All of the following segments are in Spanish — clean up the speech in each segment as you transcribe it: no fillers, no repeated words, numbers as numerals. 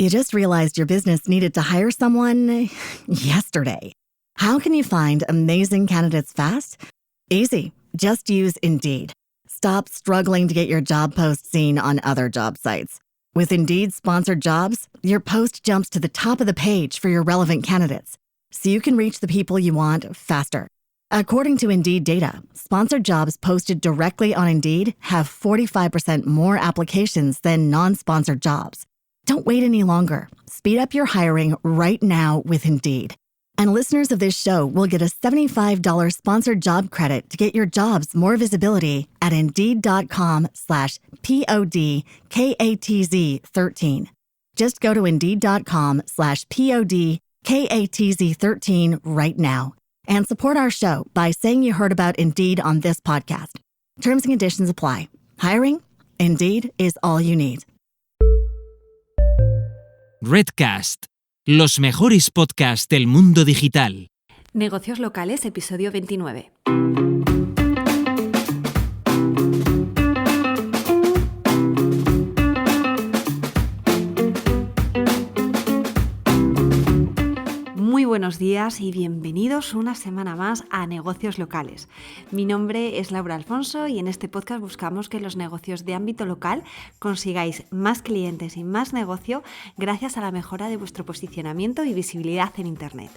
You just realized your business needed to hire someone yesterday. How can you find amazing candidates fast? Easy. Just use Indeed. Stop struggling to get your job post seen on other job sites. With Indeed sponsored jobs, your post jumps to the top of the page for your relevant candidates, so you can reach the people you want faster. According to Indeed data, sponsored jobs posted directly on Indeed have 45% more applications than non-sponsored jobs. Don't wait any longer. Speed up your hiring right now with Indeed. And listeners of this show will get a $75 sponsored job credit to get your jobs more visibility at Indeed.com/PODKATZ13. Just go to Indeed.com/PODKATZ13 right now and support our show by saying you heard about Indeed on this podcast. Terms and conditions apply. Hiring? Indeed is all you need. Redcast, los mejores podcasts del mundo digital. Negocios locales, episodio 29. Muy buenos días y bienvenidos una semana más a Negocios Locales. Mi nombre es Laura Alfonso y en este podcast buscamos que los negocios de ámbito local consigáis más clientes y más negocio gracias a la mejora de vuestro posicionamiento y visibilidad en Internet.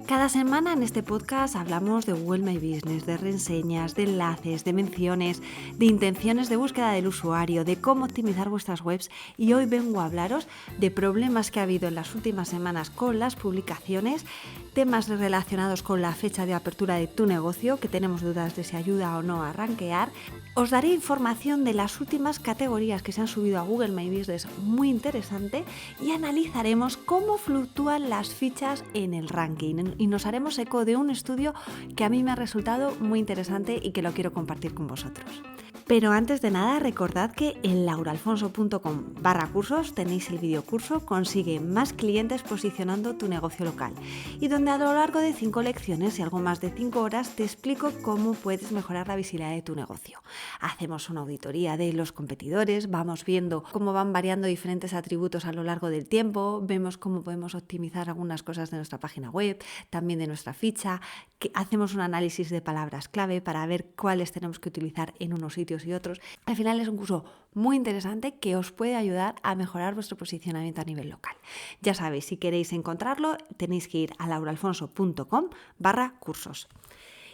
Cada semana en este podcast hablamos de Google My Business, de reseñas, de enlaces, de menciones, de intenciones de búsqueda del usuario, de cómo optimizar vuestras webs y hoy vengo a hablaros de problemas que ha habido en las últimas semanas con las publicaciones, temas relacionados con la fecha de apertura de tu negocio, que tenemos dudas de si ayuda o no a rankear. Os daré información de las últimas categorías que se han subido a Google My Business, muy interesante, y analizaremos cómo fluctúan las fichas en el ranking. Y nos haremos eco de un estudio que a mí me ha resultado muy interesante y que lo quiero compartir con vosotros. Pero antes de nada, recordad que en lauraalfonso.com/cursos tenéis el videocurso Consigue más clientes posicionando tu negocio local, y donde a lo largo de 5 lecciones y algo más de 5 horas te explico cómo puedes mejorar la visibilidad de tu negocio. Hacemos una auditoría de los competidores, vamos viendo cómo van variando diferentes atributos a lo largo del tiempo, vemos cómo podemos optimizar algunas cosas de nuestra página web, también de nuestra ficha, que hacemos un análisis de palabras clave para ver cuáles tenemos que utilizar en unos sitios y otros. Al final es un curso muy interesante que os puede ayudar a mejorar vuestro posicionamiento a nivel local. Ya sabéis, si queréis encontrarlo, tenéis que ir a lauraalfonso.com/cursos.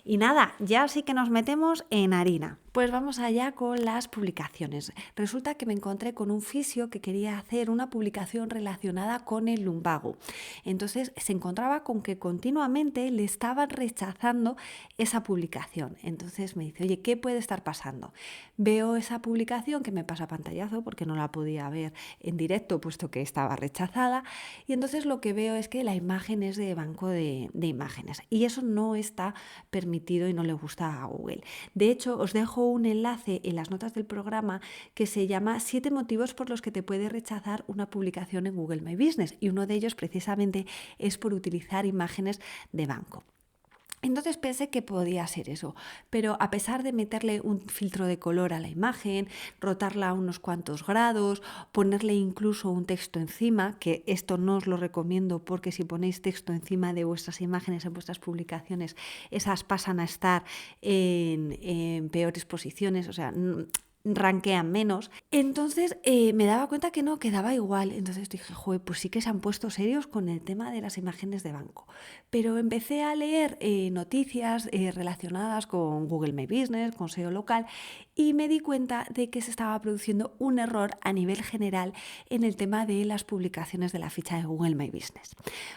Y nada, ya sí que nos metemos en harina. Pues vamos allá con las publicaciones. Resulta que me encontré con un fisio que quería hacer una publicación relacionada con el lumbago. Entonces se encontraba con que continuamente le estaban rechazando esa publicación. Entonces me dice, oye, ¿qué puede estar pasando? Veo esa publicación que me pasa pantallazo porque no la podía ver en directo puesto que estaba rechazada. Y entonces lo que veo es que la imagen es de banco de imágenes. Y eso no está permitido y no le gusta a Google. De hecho, os dejo un enlace en las notas del programa que se llama 7 motivos por los que te puede rechazar una publicación en Google My Business, y uno de ellos precisamente es por utilizar imágenes de banco. Entonces pensé que podía ser eso, pero a pesar de meterle un filtro de color a la imagen, rotarla a unos cuantos grados, ponerle incluso un texto encima, que esto no os lo recomiendo porque si ponéis texto encima de vuestras imágenes en vuestras publicaciones, esas pasan a estar en peores posiciones, o sea, rankean menos. Entonces me daba cuenta que no, quedaba igual. Entonces dije, joder, pues sí que se han puesto serios con el tema de las imágenes de banco. Pero empecé a leer noticias relacionadas con Google My Business, con SEO local, y me di cuenta de que se estaba produciendo un error a nivel general en el tema de las publicaciones de la ficha de Google My Business.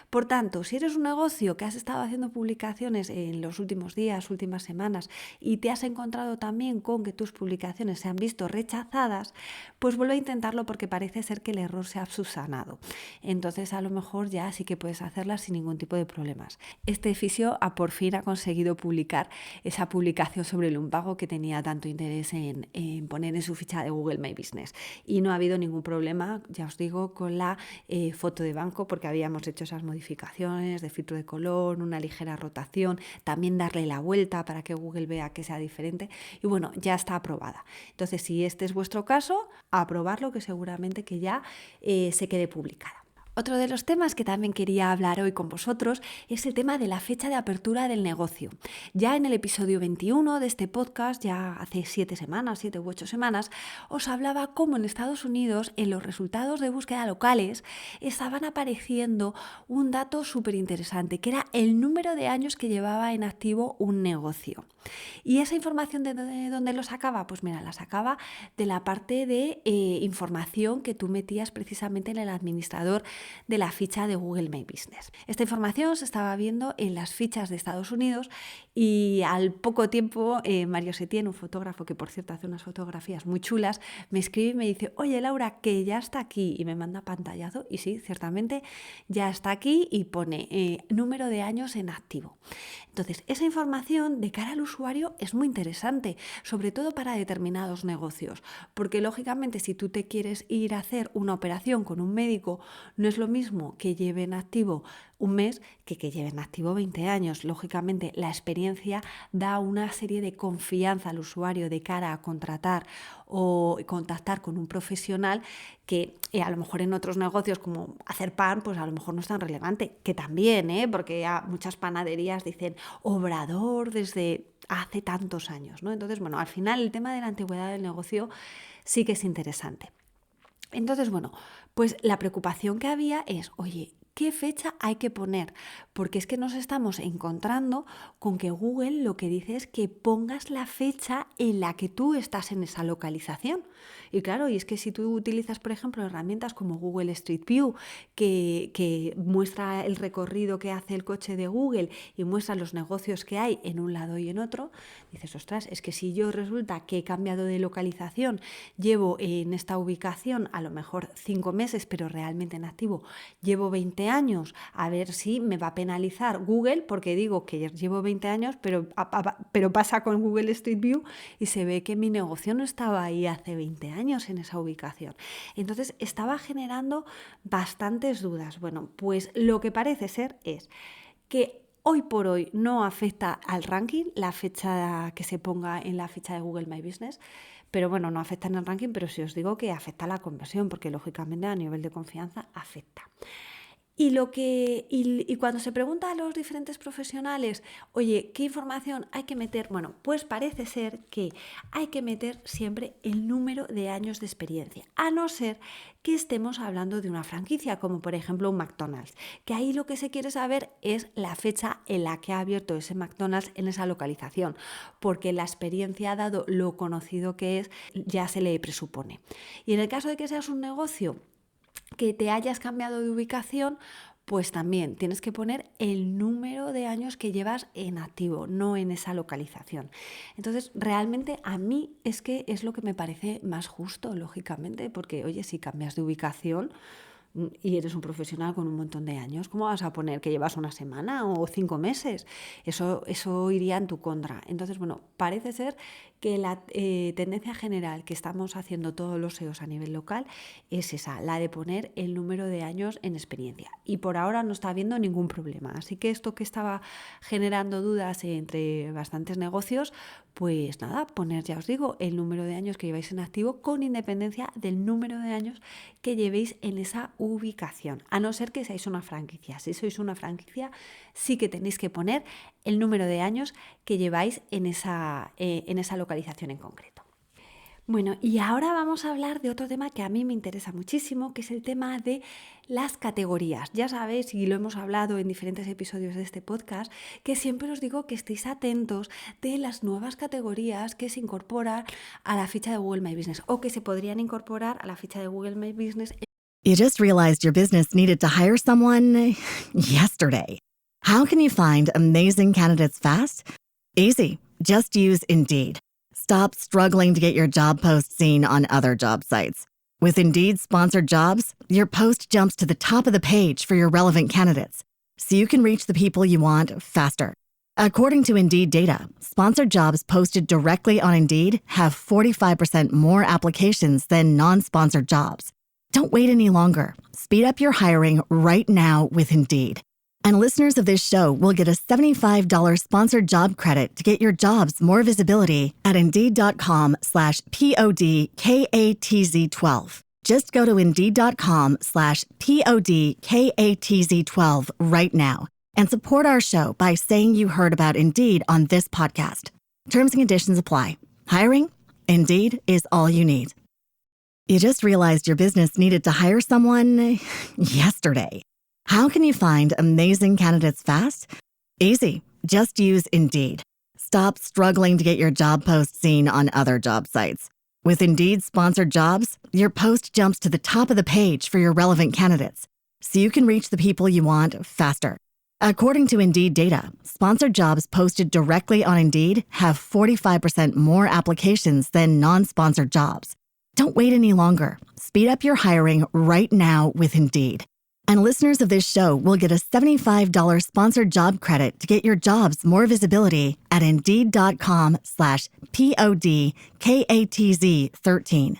Por tanto, si eres un negocio que has estado haciendo publicaciones en los últimos días, últimas semanas, y te has encontrado también con que tus publicaciones se han visto rechazadas, pues vuelve a intentarlo porque parece ser que el error se ha subsanado. Entonces a lo mejor ya sí que puedes hacerlas sin ningún tipo de problemas. Este fisio por fin ha conseguido publicar esa publicación sobre el lumbago que tenía tanto interés en poner en su ficha de Google My Business, y no ha habido ningún problema, ya os digo, con la foto de banco, porque habíamos hecho esas modificaciones de filtro de color, una ligera rotación, también darle la vuelta para que Google vea que sea diferente, y bueno, ya está aprobada. Entonces Entonces, si este es vuestro caso, a probarlo, que seguramente que ya se quede publicada. Otro de los temas que también quería hablar hoy con vosotros es el tema de la fecha de apertura del negocio. Ya en el episodio 21 de este podcast, ya hace 7 u 8 semanas, os hablaba cómo en Estados Unidos, en los resultados de búsqueda locales, estaban apareciendo un dato súper interesante, que era el número de años que llevaba en activo un negocio. ¿Y esa información de dónde lo sacaba? Pues mira, la sacaba de la parte de información que tú metías precisamente en el administrador de la ficha de Google My Business. Esta información se estaba viendo en las fichas de Estados Unidos y al poco tiempo Mario Setién, un fotógrafo que por cierto hace unas fotografías muy chulas, me escribe y me dice: oye Laura, que ya está aquí, y me manda pantallazo y sí, ciertamente ya está aquí y pone número de años en activo. Entonces, esa información de cara al usuario es muy interesante, sobre todo para determinados negocios, porque lógicamente si tú te quieres ir a hacer una operación con un médico, no es lo mismo que lleve en activo un mes que lleve en activo 20 años. Lógicamente, la experiencia da una serie de confianza al usuario de cara a contratar o contactar con un profesional que a lo mejor en otros negocios como hacer pan, pues a lo mejor no es tan relevante, que también, porque muchas panaderías dicen obrador desde hace tantos años, ¿no? Entonces, bueno, al final el tema de la antigüedad del negocio sí que es interesante. Entonces, bueno, pues la preocupación que había es, oye, ¿qué fecha hay que poner? Porque es que nos estamos encontrando con que Google lo que dice es que pongas la fecha en la que tú estás en esa localización. Y claro, y es que si tú utilizas, por ejemplo, herramientas como Google Street View, que muestra el recorrido que hace el coche de Google y muestra los negocios que hay en un lado y en otro, dices, ostras, es que si yo resulta que he cambiado de localización, llevo en esta ubicación a lo mejor 5 meses, pero realmente en activo llevo 20 años, a ver si me va a penalizar Google porque digo que llevo 20 años, pero pasa con Google Street View y se ve que mi negocio no estaba ahí hace 20 años en esa ubicación. Entonces estaba generando bastantes dudas. Bueno, pues lo que parece ser es que hoy por hoy no afecta al ranking la fecha que se ponga en la ficha de Google My Business, pero bueno, no afecta en el ranking, pero sí os digo que afecta a la conversión, porque lógicamente a nivel de confianza afecta. Y cuando se pregunta a los diferentes profesionales, oye, ¿qué información hay que meter? Bueno, pues parece ser que hay que meter siempre el número de años de experiencia, a no ser que estemos hablando de una franquicia, como por ejemplo un McDonald's, que ahí lo que se quiere saber es la fecha en la que ha abierto ese McDonald's en esa localización, porque la experiencia, dado lo conocido que es, ya se le presupone. Y en el caso de que seas un negocio que te hayas cambiado de ubicación, pues también tienes que poner el número de años que llevas en activo, no en esa localización. Entonces, realmente a mí es que es lo que me parece más justo, lógicamente, porque, oye, si cambias de ubicación y eres un profesional con un montón de años, ¿cómo vas a poner que llevas una semana o 5 meses? Eso iría en tu contra. Entonces, bueno, parece ser que la tendencia general que estamos haciendo todos los SEOs a nivel local es esa, la de poner el número de años en experiencia. Y por ahora no está habiendo ningún problema. Así que esto que estaba generando dudas entre bastantes negocios, pues nada, poner, ya os digo, el número de años que lleváis en activo con independencia del número de años que llevéis en esa ubicación, a no ser que seáis una franquicia. Si sois una franquicia, sí que tenéis que poner el número de años que lleváis en esa localización en concreto. Bueno, y ahora vamos a hablar de otro tema que a mí me interesa muchísimo, que es el tema de las categorías. Ya sabéis, y lo hemos hablado en diferentes episodios de este podcast, que siempre os digo que estéis atentos de las nuevas categorías que se incorporan a la ficha de Google My Business o que se podrían incorporar a la ficha de Google My Business. You just realized your business needed to hire someone yesterday. How can you find amazing candidates fast? Easy. Just use Indeed. Stop struggling to get your job post seen on other job sites. With Indeed sponsored jobs, your post jumps to the top of the page for your relevant candidates, so you can reach the people you want faster. According to Indeed data, sponsored jobs posted directly on Indeed have 45% more applications than non-sponsored jobs. Don't wait any longer. Speed up your hiring right now with Indeed. And listeners of this show will get a $75 sponsored job credit to get your jobs more visibility at Indeed.com/PODKATZ12. Just go to Indeed.com/PODKATZ12 right now and support our show by saying you heard about Indeed on this podcast. Terms and conditions apply. Hiring? Indeed is all you need. You just realized your business needed to hire someone yesterday. How can you find amazing candidates fast? Easy. Just use Indeed. Stop struggling to get your job post seen on other job sites. With Indeed sponsored jobs, your post jumps to the top of the page for your relevant candidates, so you can reach the people you want faster. According to Indeed data, sponsored jobs posted directly on Indeed have 45% more applications than non-sponsored jobs. Don't wait any longer. Speed up your hiring right now with Indeed. And listeners of this show will get a $75 sponsored job credit to get your jobs more visibility at Indeed.com/PODKATZ13.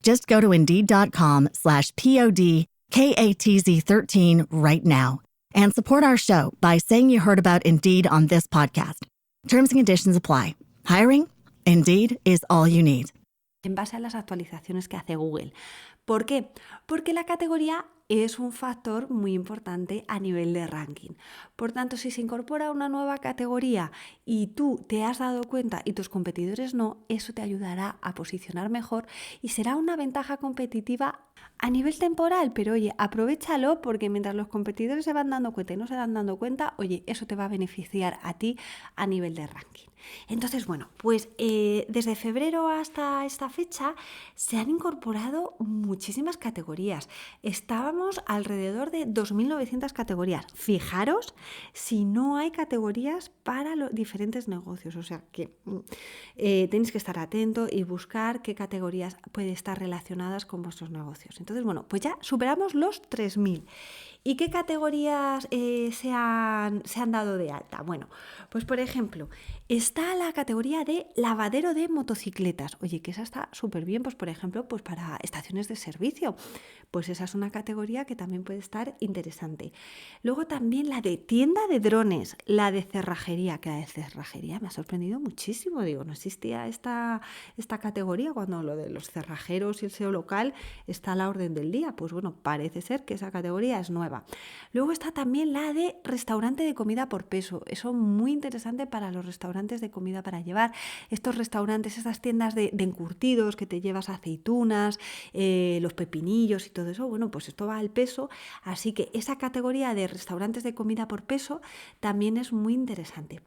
Just go to Indeed.com/PODKATZ13 right now and support our show by saying you heard about Indeed on this podcast. Terms and conditions apply. Hiring? Indeed is all you need. En base a las actualizaciones que hace Google. ¿Por qué? Porque la categoría es un factor muy importante a nivel de ranking. Por tanto, si se incorpora una nueva categoría y tú te has dado cuenta y tus competidores no, eso te ayudará a posicionar mejor y será una ventaja competitiva a nivel temporal. Pero oye, aprovéchalo, porque mientras los competidores se van dando cuenta y no se van dando cuenta, oye, eso te va a beneficiar a ti a nivel de ranking. Entonces, bueno, pues desde febrero hasta esta fecha se han incorporado muchísimas categorías. Estábamos alrededor de 2.900 categorías. Fijaros si no hay categorías para los diferentes negocios. O sea que tenéis que estar atentos y buscar qué categorías pueden estar relacionadas con vuestros negocios. Entonces, bueno, pues ya superamos los 3.000. ¿Y qué categorías se han dado de alta? Bueno, pues por ejemplo, está la categoría de lavadero de motocicletas. Oye, que esa está súper bien, pues por ejemplo, pues para estaciones de servicio. Pues esa es una categoría que también puede estar interesante. Luego también la de tienda de drones, la de cerrajería, que la de cerrajería me ha sorprendido muchísimo. Digo, no existía esta categoría cuando lo de los cerrajeros y el SEO local está a la orden del día. Pues bueno, parece ser que esa categoría es nueva. Luego está también la de restaurante de comida por peso. Eso muy interesante para los restaurantes de comida para llevar. Estos restaurantes, estas tiendas de encurtidos que te llevas aceitunas, los pepinillos y todo eso. Bueno, pues esto va al peso. Así que esa categoría de restaurantes de comida por peso también es muy interesante.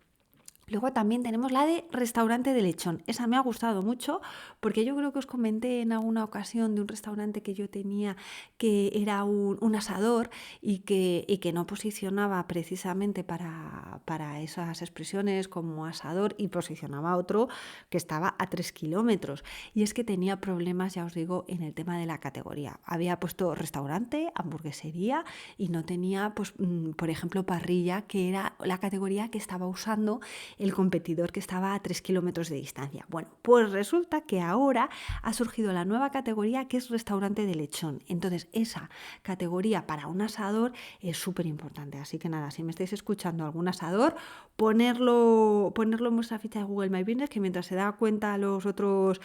Luego también tenemos la de restaurante de lechón. Esa me ha gustado mucho porque yo creo que os comenté en alguna ocasión de un restaurante que yo tenía que era un asador y que no posicionaba precisamente para esas expresiones como asador, y posicionaba otro que estaba a 3 kilómetros. Y es que tenía problemas, ya os digo, en el tema de la categoría. Había puesto restaurante, hamburguesería y no tenía, pues, por ejemplo, parrilla, que era la categoría que estaba usando el competidor que estaba a 3 kilómetros de distancia. Bueno, pues resulta que ahora ha surgido la nueva categoría que es restaurante de lechón. Entonces, esa categoría para un asador es súper importante. Así que nada, si me estáis escuchando algún asador, ponerlo en vuestra ficha de Google My Business, que mientras se da cuenta los otros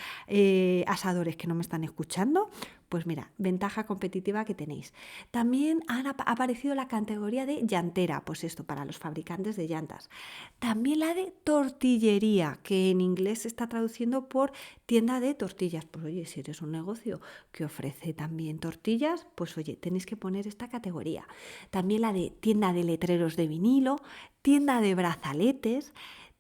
asadores que no me están escuchando, pues mira, ventaja competitiva que tenéis. También ha aparecido la categoría de llantera, pues esto para los fabricantes de llantas. También la de tortillería, que en inglés se está traduciendo por tienda de tortillas. Pues oye, si eres un negocio que ofrece también tortillas, pues oye, tenéis que poner esta categoría. También la de tienda de letreros de vinilo, tienda de brazaletes,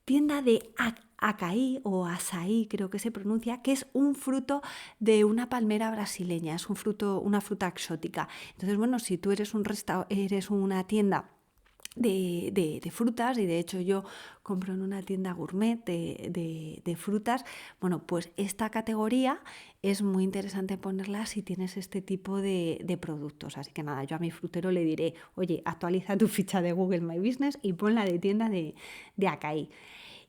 tienda de acaí o açaí, creo que se pronuncia, que es un fruto de una palmera brasileña, es una fruta exótica. Entonces, bueno, si tú eres una tienda de frutas, y de hecho yo compro en una tienda gourmet de frutas, bueno, pues esta categoría es muy interesante ponerla si tienes este tipo de productos. Así que nada, yo a mi frutero le diré, oye, actualiza tu ficha de Google My Business y ponla de tienda de acaí.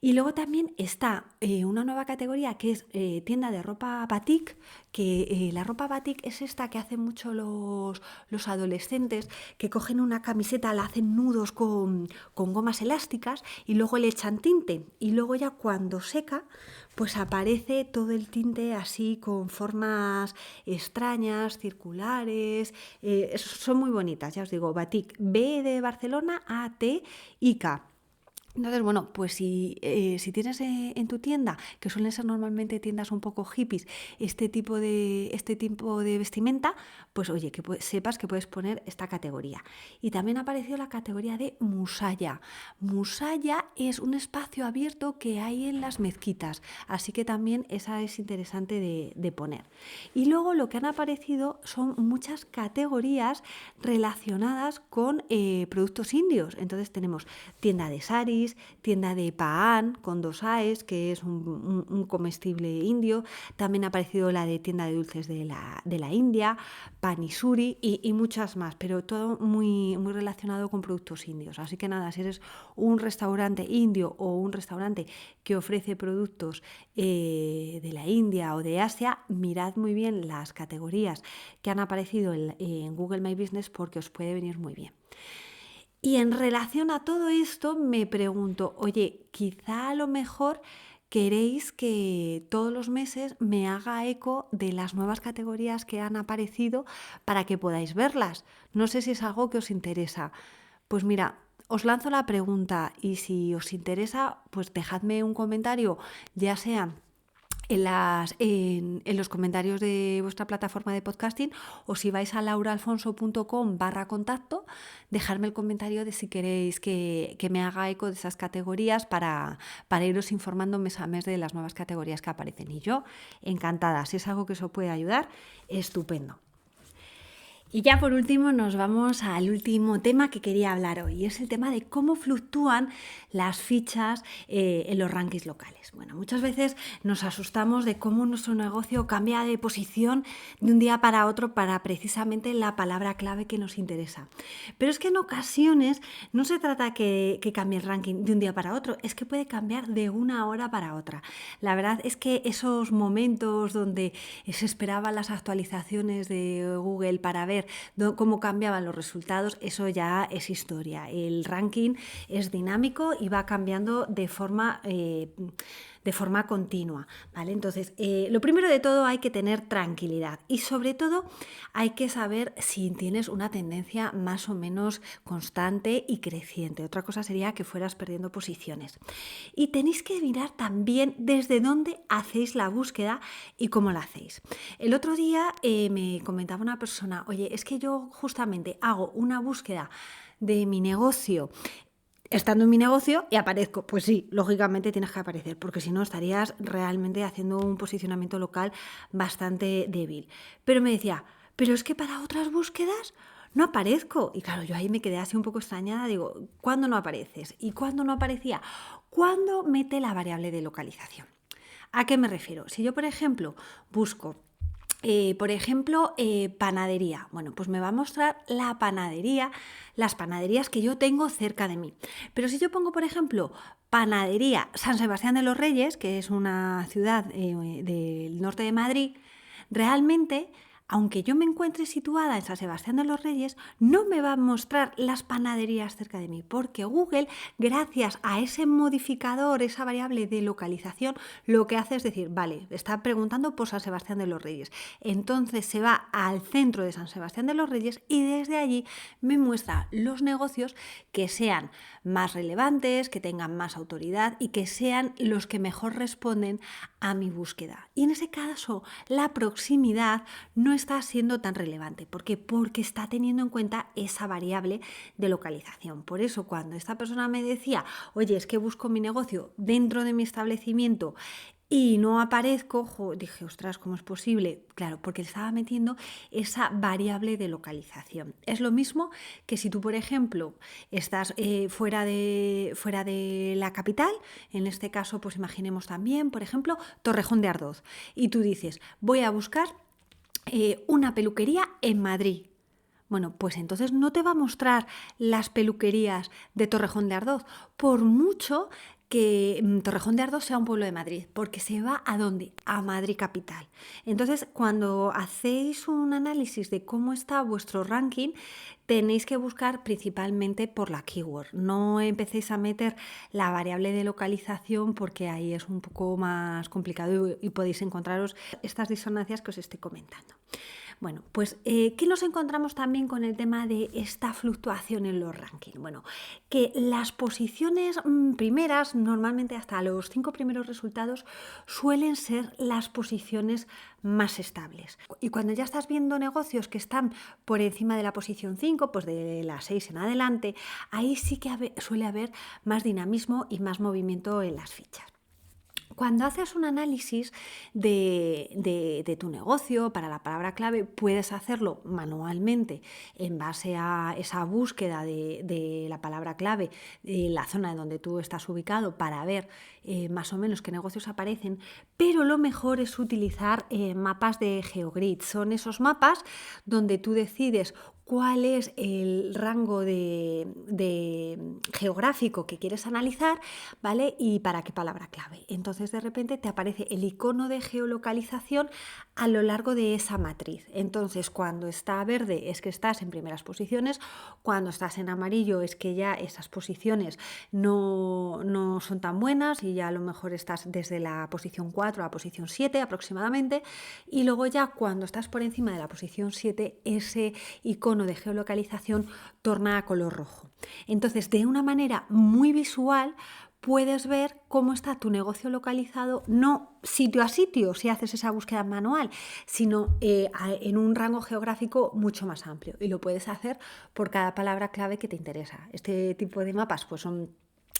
Y luego también está una nueva categoría que es tienda de ropa batik, que la ropa batik es esta que hacen mucho los adolescentes, que cogen una camiseta, la hacen nudos con gomas elásticas y luego le echan tinte. Y luego ya cuando seca, pues aparece todo el tinte así con formas extrañas, circulares. Son muy bonitas, ya os digo, batik, B de Barcelona, A-T-I-K. Entonces, bueno, pues si tienes en tu tienda, que suelen ser normalmente tiendas un poco hippies, este tipo de vestimenta, pues oye, que sepas que puedes poner esta categoría. Y también ha aparecido la categoría de musalla. Musalla es un espacio abierto que hay en las mezquitas, así que también esa es interesante de poner. Y luego lo que han aparecido son muchas categorías relacionadas con productos indios. Entonces tenemos tienda de saris, tienda de paan con 2 aes, que es un comestible indio. También ha aparecido la de tienda de dulces de la India, panisuri y muchas más, pero todo muy, muy relacionado con productos indios. Así que nada, si eres un restaurante indio o un restaurante que ofrece productos de la India o de Asia, mirad muy bien las categorías que han aparecido en Google My Business porque os puede venir muy bien. Y en relación a todo esto me pregunto, oye, quizá a lo mejor queréis que todos los meses me haga eco de las nuevas categorías que han aparecido para que podáis verlas. No sé si es algo que os interesa. Pues mira, os lanzo la pregunta y si os interesa, pues dejadme un comentario, ya sea en los comentarios de vuestra plataforma de podcasting, o si vais a lauraalfonso.com/contacto, dejarme el comentario de si queréis que me haga eco de esas categorías para iros informando mes a mes de las nuevas categorías que aparecen. Y yo, encantada, si es algo que os puede ayudar, estupendo. Y ya por último nos vamos al último tema que quería hablar hoy, y es el tema de cómo fluctúan las fichas en los rankings locales. Bueno, muchas veces nos asustamos de cómo nuestro negocio cambia de posición de un día para otro para precisamente la palabra clave que nos interesa. Pero es que en ocasiones no se trata que cambie el ranking de un día para otro, es que puede cambiar de una hora para otra. La verdad es que esos momentos donde se esperaban las actualizaciones de Google para ver cómo cambiaban los resultados, eso ya es historia. El ranking es dinámico y va cambiando de forma continua, ¿vale? Entonces, lo primero de todo hay que tener tranquilidad y sobre todo hay que saber si tienes una tendencia más o menos constante y creciente. Otra cosa sería que fueras perdiendo posiciones. Y tenéis que mirar también desde dónde hacéis la búsqueda y cómo la hacéis. El otro día me comentaba una persona, oye, es que yo justamente hago una búsqueda de mi negocio estando en mi negocio y aparezco. Pues sí, lógicamente tienes que aparecer, porque si no estarías realmente haciendo un posicionamiento local bastante débil. Pero me decía, pero es que para otras búsquedas no aparezco. Y claro, yo ahí me quedé así un poco extrañada, digo, ¿cuándo no apareces? ¿Y cuándo no aparecía? ¿Cuándo mete la variable de localización? ¿A qué me refiero? Si yo, por ejemplo, busco panadería. Bueno, pues me va a mostrar las panaderías que yo tengo cerca de mí. Pero si yo pongo, por ejemplo, panadería San Sebastián de los Reyes, que es una ciudad del norte de Madrid, realmente, aunque yo me encuentre situada en San Sebastián de los Reyes, no me va a mostrar las panaderías cerca de mí, porque Google, gracias a ese modificador, esa variable de localización, lo que hace es decir, vale, está preguntando por San Sebastián de los Reyes. Entonces se va al centro de San Sebastián de los Reyes y desde allí me muestra los negocios que sean más relevantes, que tengan más autoridad y que sean los que mejor responden a mi búsqueda. Y en ese caso, la proximidad no está siendo tan relevante. ¿Por qué? Porque está teniendo en cuenta esa variable de localización. Por eso, cuando esta persona me decía, oye, es que busco mi negocio dentro de mi establecimiento y no aparezco, dije, ostras, ¿cómo es posible? Claro, porque le estaba metiendo esa variable de localización. Es lo mismo que si tú, por ejemplo, estás fuera de la capital, en este caso, pues imaginemos también, por ejemplo, Torrejón de Ardoz, y tú dices, voy a buscar una peluquería en Madrid. Bueno, pues entonces no te va a mostrar las peluquerías de Torrejón de Ardoz, por mucho que Torrejón de Ardoz sea un pueblo de Madrid, porque se va ¿a dónde? A Madrid capital. Entonces, cuando hacéis un análisis de cómo está vuestro ranking, tenéis que buscar principalmente por la keyword. No empecéis a meter la variable de localización porque ahí es un poco más complicado y podéis encontraros estas disonancias que os estoy comentando. Bueno, pues ¿qué nos encontramos también con el tema de esta fluctuación en los rankings? Bueno, que las posiciones primeras, normalmente hasta los 5 primeros resultados, suelen ser las posiciones más estables. Y cuando ya estás viendo negocios que están por encima de la posición 5, pues de las 6 en adelante, ahí sí que suele haber más dinamismo y más movimiento en las fichas. Cuando haces un análisis de tu negocio para la palabra clave, puedes hacerlo manualmente en base a esa búsqueda de la palabra clave en la zona donde tú estás ubicado para ver más o menos qué negocios aparecen, pero lo mejor es utilizar mapas de GeoGrid. Son esos mapas donde tú decides cuál es el rango geográfico que quieres analizar, ¿vale? Y para qué palabra clave. Entonces, de repente te aparece el icono de geolocalización a lo largo de esa matriz. Entonces, cuando está verde es que estás en primeras posiciones, cuando estás en amarillo es que ya esas posiciones no son tan buenas y ya a lo mejor estás desde la posición 4 a la posición 7 aproximadamente, y luego ya cuando estás por encima de la posición 7, ese icono de geolocalización torna a color rojo. Entonces, de una manera muy visual, puedes ver cómo está tu negocio localizado, no sitio a sitio si haces esa búsqueda manual, sino en un rango geográfico mucho más amplio. Y lo puedes hacer por cada palabra clave que te interesa. Este tipo de mapas pues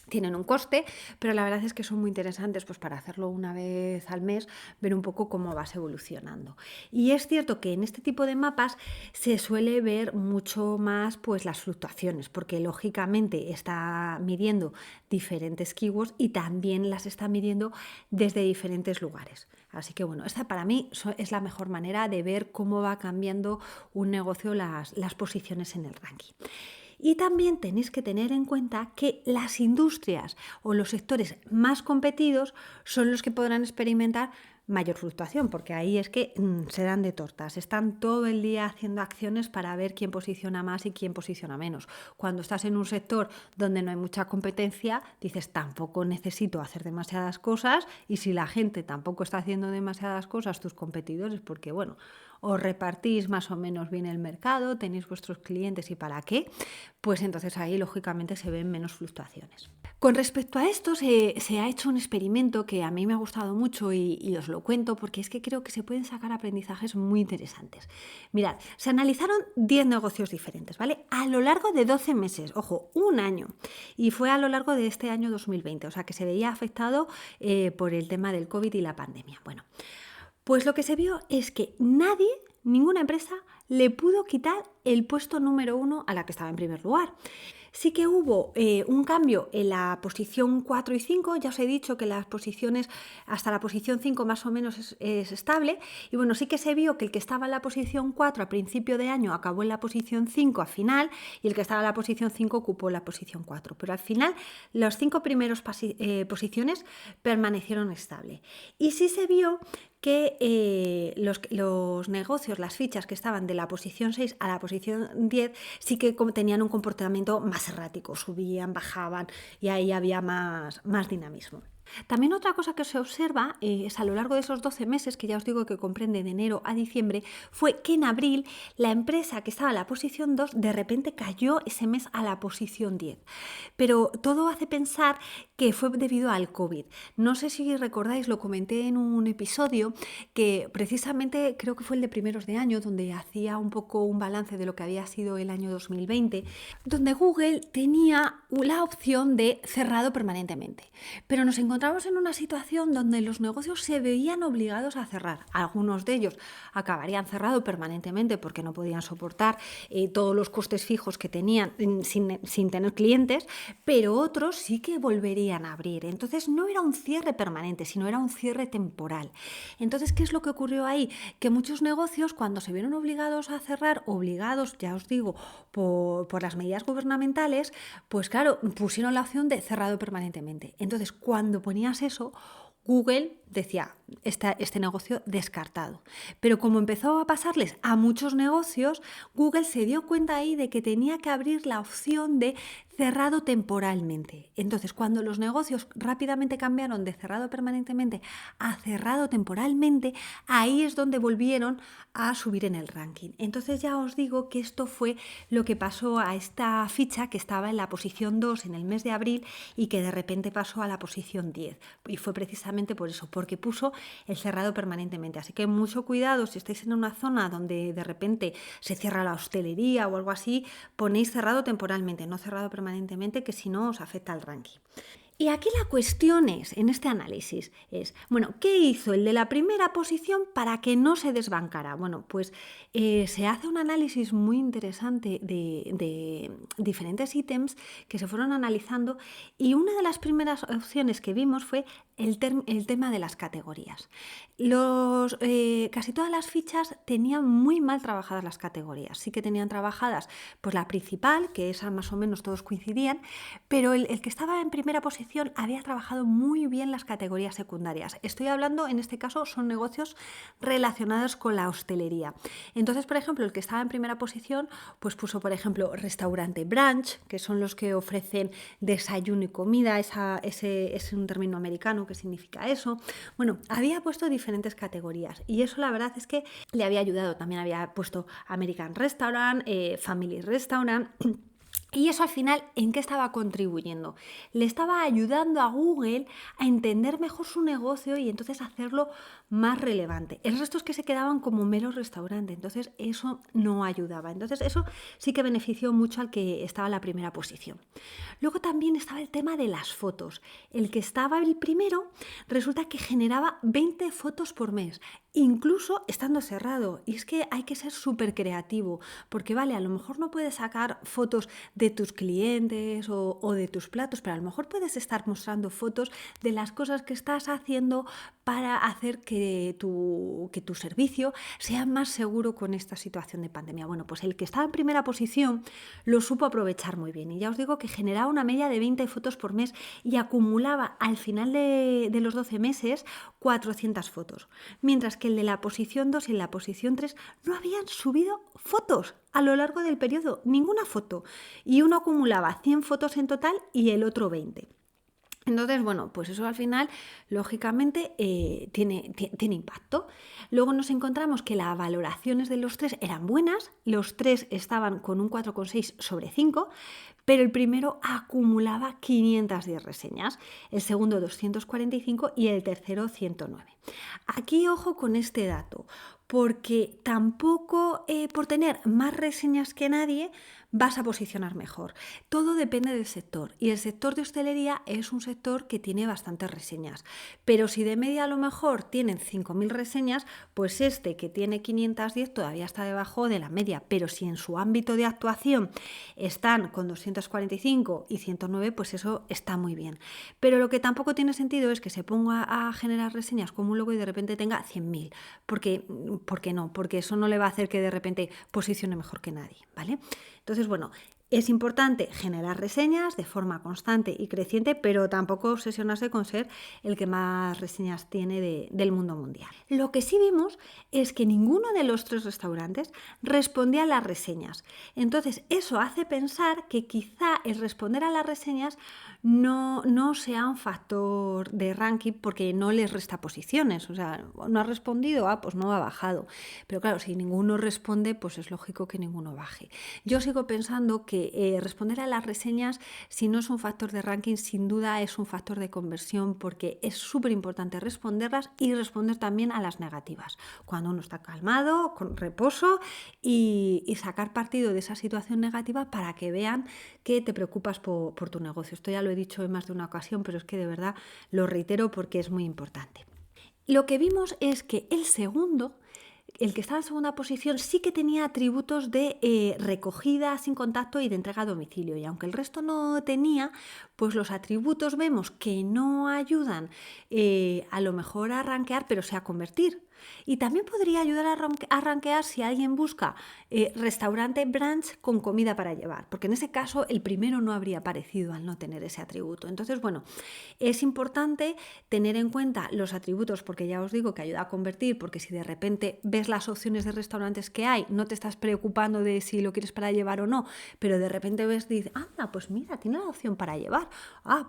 tienen un coste, pero la verdad es que son muy interesantes pues para hacerlo una vez al mes, ver un poco cómo vas evolucionando. Y es cierto que en este tipo de mapas se suele ver mucho más pues las fluctuaciones, porque lógicamente está midiendo diferentes keywords y también las está midiendo desde diferentes lugares. Así que bueno, esta para mí es la mejor manera de ver cómo va cambiando un negocio las posiciones en el ranking. Y también tenéis que tener en cuenta que las industrias o los sectores más competidos son los que podrán experimentar mayor fluctuación, porque ahí es que se dan de tortas, están todo el día haciendo acciones para ver quién posiciona más y quién posiciona menos. Cuando estás en un sector donde no hay mucha competencia, dices tampoco necesito hacer demasiadas cosas, y si la gente tampoco está haciendo demasiadas cosas, tus competidores, porque bueno, os repartís más o menos bien el mercado, tenéis vuestros clientes y para qué, pues entonces ahí lógicamente se ven menos fluctuaciones. Con respecto a esto se ha hecho un experimento que a mí me ha gustado mucho y os lo cuento porque es que creo que se pueden sacar aprendizajes muy interesantes. Mirad, se analizaron 10 negocios diferentes, ¿vale? A lo largo de 12 meses, ojo, un año, y fue a lo largo de este año 2020, o sea que se veía afectado por el tema del COVID y la pandemia. Bueno, pues lo que se vio es que ninguna empresa le pudo quitar el puesto número 1 a la que estaba en primer lugar. Sí que hubo un cambio en la posición 4 y 5, ya os he dicho que las posiciones hasta la posición 5 más o menos es estable, y bueno, sí que se vio que el que estaba en la posición 4 a principio de año acabó en la posición 5 a final, y el que estaba en la posición 5 ocupó la posición 4, pero al final las 5 primeras posiciones permanecieron estables. Y sí se vio que los negocios, las fichas que estaban de la posición 6 a la posición 10 sí que tenían un comportamiento más errático, subían, bajaban y ahí había más dinamismo. También otra cosa que se observa es a lo largo de esos 12 meses, que ya os digo que comprende de enero a diciembre, fue que en abril la empresa que estaba en la posición 2 de repente cayó ese mes a la posición 10. Pero todo hace pensar que fue debido al COVID. No sé si recordáis, lo comenté en un episodio, que precisamente creo que fue el de primeros de año, donde hacía un poco un balance de lo que había sido el año 2020, donde Google tenía la opción de cerrado permanentemente. Pero nos encontramos encontramos en una situación donde los negocios se veían obligados a cerrar. Algunos de ellos acabarían cerrado permanentemente porque no podían soportar todos los costes fijos que tenían sin tener clientes, pero otros sí que volverían a abrir. Entonces no era un cierre permanente, sino era un cierre temporal. Entonces, ¿qué es lo que ocurrió ahí? Que muchos negocios, cuando se vieron obligados a cerrar, ya os digo, por las medidas gubernamentales, pues claro, pusieron la opción de cerrado permanentemente. Entonces, cuando ponías eso, Google decía, este negocio descartado. Pero como empezó a pasarles a muchos negocios, Google se dio cuenta ahí de que tenía que abrir la opción de cerrado temporalmente. Entonces, cuando los negocios rápidamente cambiaron de cerrado permanentemente a cerrado temporalmente, ahí es donde volvieron a subir en el ranking. Entonces ya os digo que esto fue lo que pasó a esta ficha que estaba en la posición 2 en el mes de abril y que de repente pasó a la posición 10. Y fue precisamente por eso, porque puso el cerrado permanentemente. Así que mucho cuidado si estáis en una zona donde de repente se cierra la hostelería o algo así, ponéis cerrado temporalmente, no cerrado permanentemente, que si no os afecta al ranking. Y aquí la cuestión en este análisis es, bueno, ¿qué hizo el de la primera posición para que no se desbancara? Bueno, pues se hace un análisis muy interesante de diferentes ítems que se fueron analizando y una de las primeras opciones que vimos fue el tema de las categorías. Casi todas las fichas tenían muy mal trabajadas las categorías. Sí que tenían trabajadas pues la principal, que esa más o menos todos coincidían, pero el que estaba en primera posición había trabajado muy bien las categorías secundarias. Estoy hablando, en este caso, son negocios relacionados con la hostelería. Entonces, por ejemplo, el que estaba en primera posición, pues puso, por ejemplo, restaurante brunch, que son los que ofrecen desayuno y comida, ese es un término americano que significa eso. Bueno, había puesto diferentes categorías y eso la verdad es que le había ayudado. También había puesto American Restaurant, Family Restaurant. Y eso al final, ¿en qué estaba contribuyendo? Le estaba ayudando a Google a entender mejor su negocio y entonces hacerlo más relevante. El resto es que se quedaban como mero restaurante, entonces eso no ayudaba. Entonces eso sí que benefició mucho al que estaba en la primera posición. Luego también estaba el tema de las fotos. El que estaba el primero resulta que generaba 20 fotos por mes, incluso estando cerrado. Y es que hay que ser súper creativo, porque vale, a lo mejor no puedes sacar fotos de tus clientes o de tus platos, pero a lo mejor puedes estar mostrando fotos de las cosas que estás haciendo para hacer que tu servicio sea más seguro con esta situación de pandemia. Bueno, pues el que estaba en primera posición lo supo aprovechar muy bien y ya os digo que generaba una media de 20 fotos por mes y acumulaba al final de los 12 meses 400 fotos, mientras que el de la posición 2 y la posición 3 no habían subido fotos a lo largo del periodo, ninguna foto, y uno acumulaba 100 fotos en total y el otro 20. Entonces, bueno, pues eso al final, lógicamente, tiene impacto. Luego nos encontramos que las valoraciones de los tres eran buenas, los tres estaban con un 4,6 sobre 5, pero el primero acumulaba 510 reseñas, el segundo 245 y el tercero 109. Aquí ojo con este dato, porque tampoco por tener más reseñas que nadie vas a posicionar mejor. Todo depende del sector y el sector de hostelería es un sector que tiene bastantes reseñas, pero si de media a lo mejor tienen 5.000 reseñas, pues este que tiene 510 todavía está debajo de la media, pero si en su ámbito de actuación están con 245 y 109, pues eso está muy bien. Pero lo que tampoco tiene sentido es que se ponga a generar reseñas como un loco y de repente tenga 100.000, porque no, porque eso no le va a hacer que de repente posicione mejor que nadie, ¿vale? Entonces, bueno, es importante generar reseñas de forma constante y creciente, pero tampoco obsesionarse con ser el que más reseñas tiene del mundo mundial. Lo que sí vimos es que ninguno de los tres restaurantes respondía a las reseñas. Entonces, eso hace pensar que quizá el responder a las reseñas no sea un factor de ranking porque no les resta posiciones. O sea, no ha respondido, pues no ha bajado. Pero claro, si ninguno responde, pues es lógico que ninguno baje. Yo sigo pensando que que responder a las reseñas, si no es un factor de ranking, sin duda es un factor de conversión, porque es súper importante responderlas y responder también a las negativas. Cuando uno está calmado, con reposo y sacar partido de esa situación negativa para que vean que te preocupas por tu negocio. Esto ya lo he dicho en más de una ocasión, pero es que de verdad lo reitero porque es muy importante. Lo que vimos es que el segundo, el que estaba en segunda posición, sí que tenía atributos de recogida sin contacto y de entrega a domicilio. Y aunque el resto no tenía, pues los atributos vemos que no ayudan a lo mejor a rankear, pero sí a convertir. Y también podría ayudar a rankear si alguien busca restaurante brunch con comida para llevar, porque en ese caso el primero no habría aparecido al no tener ese atributo. Entonces, bueno, es importante tener en cuenta los atributos, porque ya os digo que ayuda a convertir, porque si de repente ves las opciones de restaurantes que hay, no te estás preocupando de si lo quieres para llevar o no, pero de repente ves y dices, anda, pues mira, tiene la opción para llevar,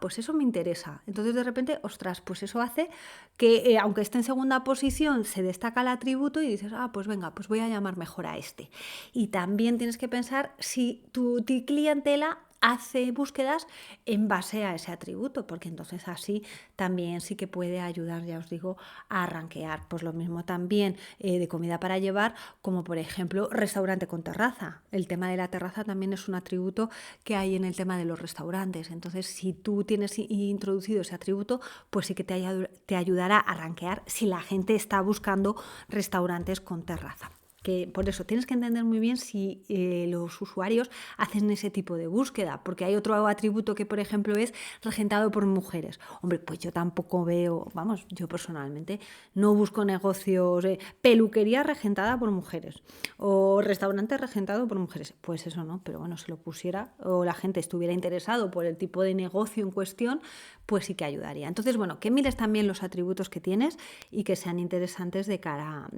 pues eso me interesa. Entonces de repente, ostras, pues eso hace que aunque esté en segunda posición, se destaca el atributo y dices, pues venga, pues voy a llamar mejor a este. Y también tienes que pensar si tu clientela hace búsquedas en base a ese atributo, porque entonces así también sí que puede ayudar, ya os digo, a rankear. Pues lo mismo también de comida para llevar, como por ejemplo restaurante con terraza. El tema de la terraza también es un atributo que hay en el tema de los restaurantes. Entonces, si tú tienes introducido ese atributo, pues sí que te ayudará a rankear si la gente está buscando restaurantes con terraza. Que por eso tienes que entender muy bien si los usuarios hacen ese tipo de búsqueda, porque hay otro atributo que, por ejemplo, es regentado por mujeres. Hombre, pues yo tampoco veo, yo personalmente no busco negocios, peluquería regentada por mujeres o restaurante regentado por mujeres. Pues eso no, pero bueno, si lo pusiera o la gente estuviera interesado por el tipo de negocio en cuestión, pues sí que ayudaría. Entonces, bueno, que mires también los atributos que tienes y que sean interesantes de cara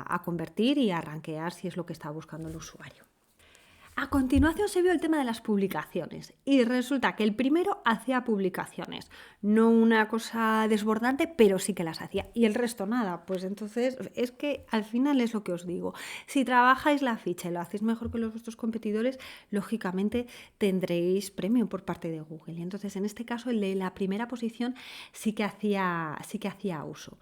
a convertir y a rankear si es lo que está buscando el usuario. A continuación se vio el tema de las publicaciones y resulta que el primero hacía publicaciones, no una cosa desbordante, pero sí que las hacía y el resto nada. Pues entonces es que al final es lo que os digo, si trabajáis la ficha y lo hacéis mejor que los vuestros competidores, lógicamente tendréis premio por parte de Google. Y entonces en este caso el de la primera posición sí que hacía uso.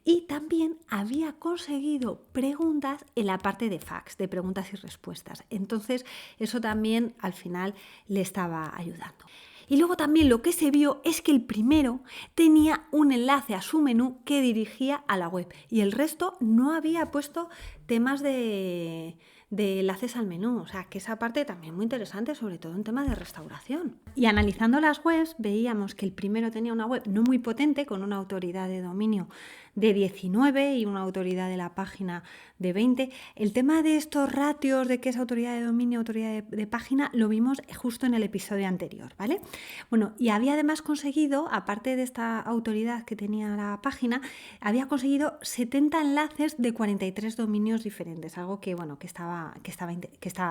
Y también había conseguido preguntas en la parte de fax, de preguntas y respuestas. Entonces, eso también al final le estaba ayudando. Y luego también lo que se vio es que el primero tenía un enlace a su menú que dirigía a la web y el resto no había puesto temas de enlaces al menú. O sea, que esa parte también muy interesante, sobre todo en temas de restauración. Y analizando las webs, veíamos que el primero tenía una web no muy potente, con una autoridad de dominio de 19 y una autoridad de la página de 20. El tema de estos ratios de qué es autoridad de dominio, autoridad de página, lo vimos justo en el episodio anterior, ¿vale? Bueno, y había además conseguido, aparte de esta autoridad que tenía la página, había conseguido 70 enlaces de 43 dominios diferentes, algo que, bueno, que estaba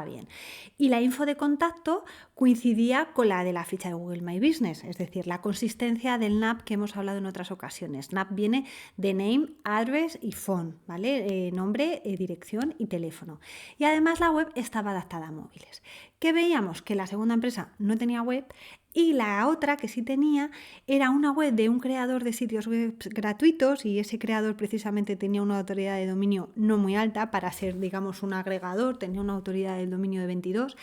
bien. Y la info de contacto coincidía con la de la ficha de Google My Business, es decir, la consistencia del NAP que hemos hablado en otras ocasiones. NAP viene de name, address y phone, ¿vale? Nombre, dirección y teléfono. Y además la web estaba adaptada a móviles. ¿Qué veíamos? Que la segunda empresa no tenía web y la otra que sí tenía era una web de un creador de sitios web gratuitos y ese creador precisamente tenía una autoridad de dominio no muy alta para ser, digamos, un agregador, tenía una autoridad del dominio de 22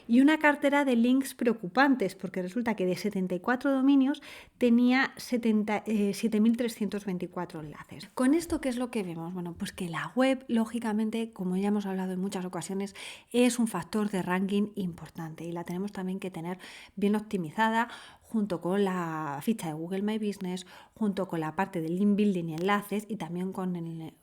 y una cartera de links preocupantes porque resulta que de 74 dominios tenía 7.324 enlaces. ¿Con esto qué es lo que vemos? Bueno, pues que la web, lógicamente, como ya hemos hablado en muchas ocasiones, es un factor de ranking importante y la tenemos también que tener bien optimizada junto con la ficha de Google My Business, junto con la parte del link building y enlaces y también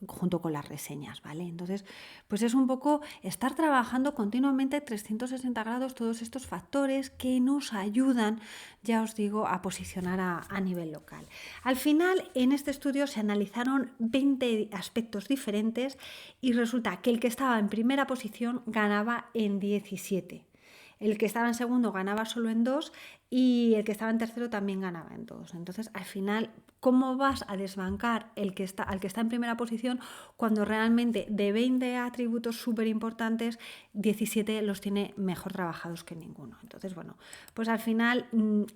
junto con las reseñas, ¿vale? Entonces, pues es un poco estar trabajando continuamente 360 grados todos estos factores que nos ayudan, ya os digo, a posicionar a nivel local. Al final, en este estudio se analizaron 20 aspectos diferentes y resulta que el que estaba en primera posición ganaba en 17. El que estaba en segundo ganaba solo en 2 y el que estaba en tercero también ganaba en todos. Entonces, al final, ¿cómo vas a desbancar al que está en primera posición cuando realmente de 20 atributos súper importantes, 17 los tiene mejor trabajados que ninguno? Entonces, bueno, pues al final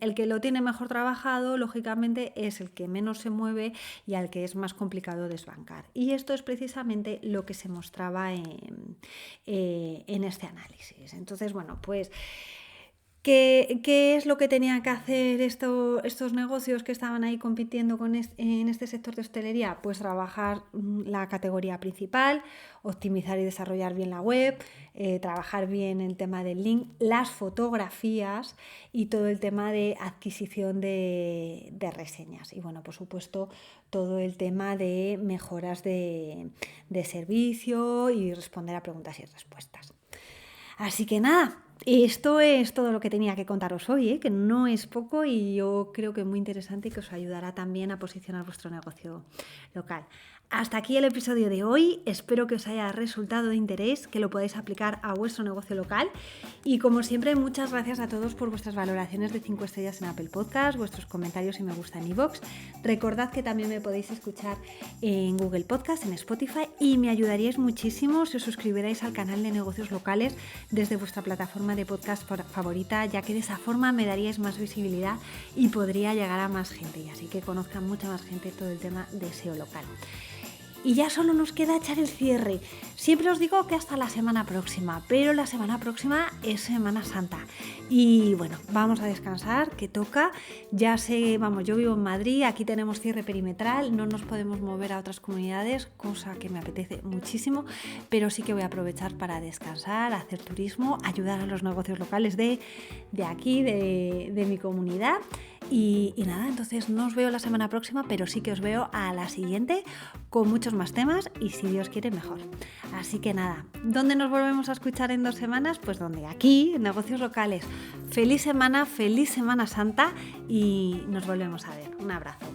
el que lo tiene mejor trabajado, lógicamente, es el que menos se mueve y al que es más complicado desbancar. Y esto es precisamente lo que se mostraba en este análisis. Entonces, bueno, pues ¿qué es lo que tenían que hacer estos negocios que estaban ahí compitiendo en este sector de hostelería? Pues trabajar la categoría principal, optimizar y desarrollar bien la web, trabajar bien el tema del link, las fotografías y todo el tema de adquisición de reseñas. Y bueno, por supuesto, todo el tema de mejoras de servicio y responder a preguntas y respuestas. Así que nada, esto es todo lo que tenía que contaros hoy, que no es poco y yo creo que es muy interesante y que os ayudará también a posicionar vuestro negocio local. Hasta aquí el episodio de hoy, espero que os haya resultado de interés, que lo podáis aplicar a vuestro negocio local y como siempre muchas gracias a todos por vuestras valoraciones de 5 estrellas en Apple Podcast, vuestros comentarios y me gusta en iVoox. Recordad que también me podéis escuchar en Google Podcast, en Spotify y me ayudaríais muchísimo si os suscribierais al canal de negocios locales desde vuestra plataforma de podcast favorita, ya que de esa forma me daríais más visibilidad y podría llegar a más gente y así que conozcan mucha más gente todo el tema de SEO local. Y ya solo nos queda echar el cierre. Siempre os digo que hasta la semana próxima, pero la semana próxima es Semana Santa. Y bueno, vamos a descansar, que toca. Ya sé, vamos, yo vivo en Madrid, aquí tenemos cierre perimetral, no nos podemos mover a otras comunidades, cosa que me apetece muchísimo, pero sí que voy a aprovechar para descansar, hacer turismo, ayudar a los negocios locales de aquí, de mi comunidad. Y nada, entonces no os veo la semana próxima, pero sí que os veo a la siguiente con muchos más temas y si Dios quiere mejor. Así que nada, ¿dónde nos volvemos a escuchar en 2 semanas? Pues donde, aquí, en Negocios Locales. Feliz Semana Santa y nos volvemos a ver. Un abrazo.